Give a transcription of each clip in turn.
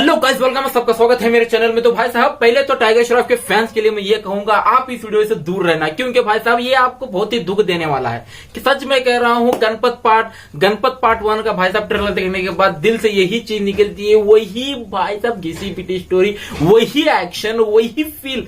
Hello guys, welcome है, सबका स्वागत है मेरे चैनल में। तो भाई साहब, पहले तो टाइगर श्रॉफ के फैंस के लिए मैं ये कहूंगा, आप इस वीडियो से दूर रहना, क्योंकि भाई साहब ये आपको बहुत ही दुख देने वाला है। कि सच में कह रहा हूं, गणपत पार्ट 1 का भाई साहब ट्रेलर देखने के बाद दिल से यही चीज निकलती है, वही भाई साहब घिसी पिटी स्टोरी, वही एक्शन, वही फील।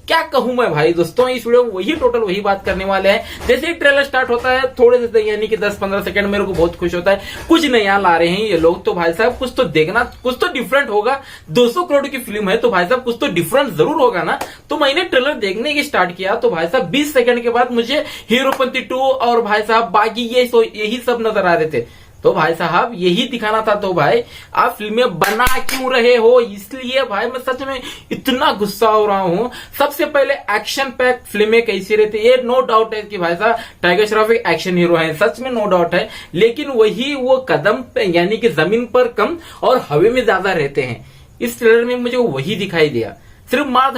क्या कहूं मैं भाई दोस्तों, इस वीडियो में वही बात करने वाले हैं। जैसे ही ट्रेलर स्टार्ट होता है, थोड़े से यानी कि 10-15 सेकंड मेरे को बहुत खुश होता है, कुछ नया ला रहे हैं ये लोग। तो भाई साहब कुछ तो देखना, कुछ तो डिफरेंट होगा। 200 करोड़ की फिल्म है तो भाई साहब कुछ तो डिफरेंट जरूर होगा ना। तो मैंने ट्रेलर देखने की स्टार्ट किया तो भाई साहब 20 सेकंड के बाद मुझे हीरोपंती 2 और भाई साहब बाकी यही सब नजर आ रहे थे। तो भाई साहब यही दिखाना था। तो भाई आप फिल्में बना क्यों रहे हो? इसलिए भाई मैं सच में इतना गुस्सा हो रहा हूं। सबसे पहले एक्शन पैक फिल्में कैसी रहती है, ये नो डाउट है कि भाई साहब टाइगर श्रॉफ एक एक्शन हीरो है, सच में नो डाउट है। लेकिन वही वो कदम पे यानी कि जमीन पर कम और हवा में ज्यादा रहते हैं। इस ट्रेलर में मुझे वही दिखाई दिया, सिर्फ मार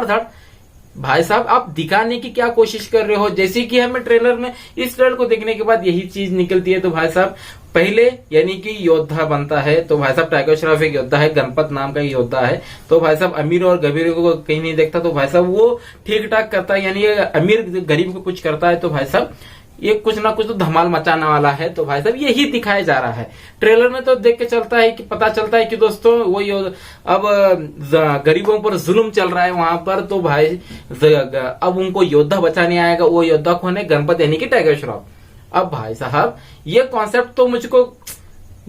धाड़। भाई साहब आप दिखाने की क्या कोशिश कर रहे हो? जैसे कि हमें ट्रेलर में, इस ट्रेलर को देखने के बाद यही चीज निकलती है। तो भाई साहब पहले यानी कि योद्धा बनता है, तो भाई साहब टाइगर श्रॉफ एक योद्धा है, गणपत नाम का योद्धा है। तो भाई साहब अमीर और गरीब को कहीं नहीं देखता, तो भाई साहब वो ठीक ठाक करता है, यानी अमीर गरीब को कुछ करता है। तो भाई साहब ये कुछ ना कुछ तो धमाल मचाने वाला है। तो भाई साहब यही दिखाया जा रहा है ट्रेलर में। तो देख के चलता है कि पता चलता है कि दोस्तों वो अब गरीबों पर जुल्म चल रहा है वहां पर। तो भाई अब उनको योद्धा बचाने आएगा। वो योद्धा कौन है? गणपत यानी कि टाइगर श्रॉफ। अब भाई साहब ये कॉन्सेप्ट तो मुझको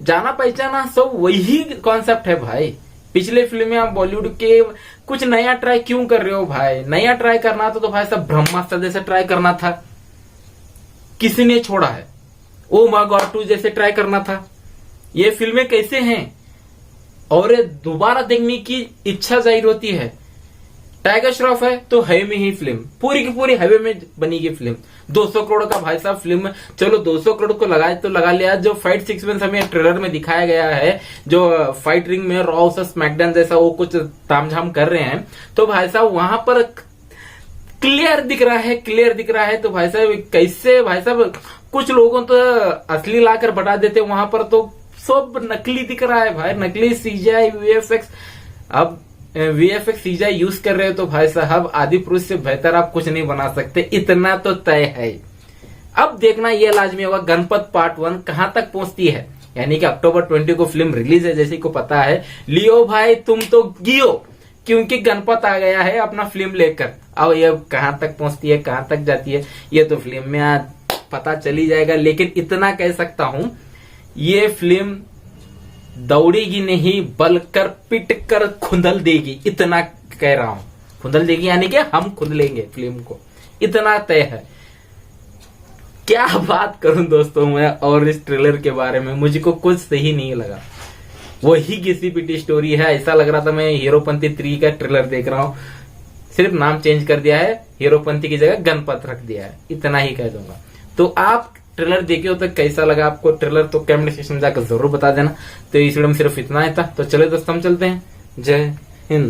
जाना पहचाना सब वही कॉन्सेप्ट है भाई। पिछले फिल्म में आप बॉलीवुड के कुछ नया ट्राई क्यों कर रहे हो भाई? नया ट्राई करना था तो भाई साहब ब्रह्मास्त्र जैसे ट्राई करना था, किसी ने छोड़ा है। ओ माय गॉड 2 जैसे ट्राई करना था। ये फिल्में कैसे हैं और दोबारा देखने की इच्छा जाहिर होती है। टाइगर श्रॉफ है तो हवे में ही फिल्म, पूरी की पूरी हवे में बनेगी फिल्म। 200 करोड़ का भाई साहब फिल्म, चलो 200 करोड़ को लगाए तो लगा लिया। जो फाइट सीक्वेंस हमें ट्रेलर में दिखाया गया है, जो फाइट रिंग में रॉ वर्सेस स्मैकडाउन जैसा वो कुछ तामझाम कर रहे हैं, तो भाई साहब वहां पर क्लियर दिख रहा है। तो भाई साहब कैसे भाई साहब कुछ लोगों तो असली लाकर बढ़ा देते, वहां पर तो सब नकली दिख रहा है भाई, नकली सीजीआई वीएफएक्स। अब वीएफएक्स सीजीआई यूज कर रहे हो तो भाई साहब आदि पुरुष से बेहतर आप कुछ नहीं बना सकते, इतना तो तय है। अब देखना ये लाजमी होगा गणपत पार्ट 1 कहां तक पहुंचती है। यानी कि अक्टूबर 20 को फिल्म रिलीज है, जैसे को पता है। लियो भाई तुम तो गियो, क्योंकि गणपत आ गया है अपना फिल्म लेकर। अब ये कहां तक पहुंचती है, कहां तक जाती है, ये तो फिल्म में आज पता चली जाएगा। लेकिन इतना कह सकता हूं, ये फिल्म दौड़ेगी नहीं बलकर पिट कर खुंदल देगी, इतना कह रहा हूं। खुंदल देगी यानी कि हम खुद लेंगे फिल्म को, इतना तय है। क्या बात करूं दोस्तों मैं, और इस ट्रेलर के बारे में मुझको कुछ सही नहीं लगा। वही घिसी पिटी स्टोरी है। ऐसा लग रहा था मैं हीरोपंती 3 का ट्रेलर देख रहा हूं, सिर्फ नाम चेंज कर दिया है, हीरोपंती की जगह गणपत रख दिया है, इतना ही कह दूंगा। तो आप ट्रेलर देखे हो तो कैसा लगा आपको ट्रेलर, तो कमेंट सेक्शन में जाकर जरूर बता देना। तो इस वीडियो में सिर्फ इतना ही था। तो चले दोस्तों हम चलते हैं। जय हिंद।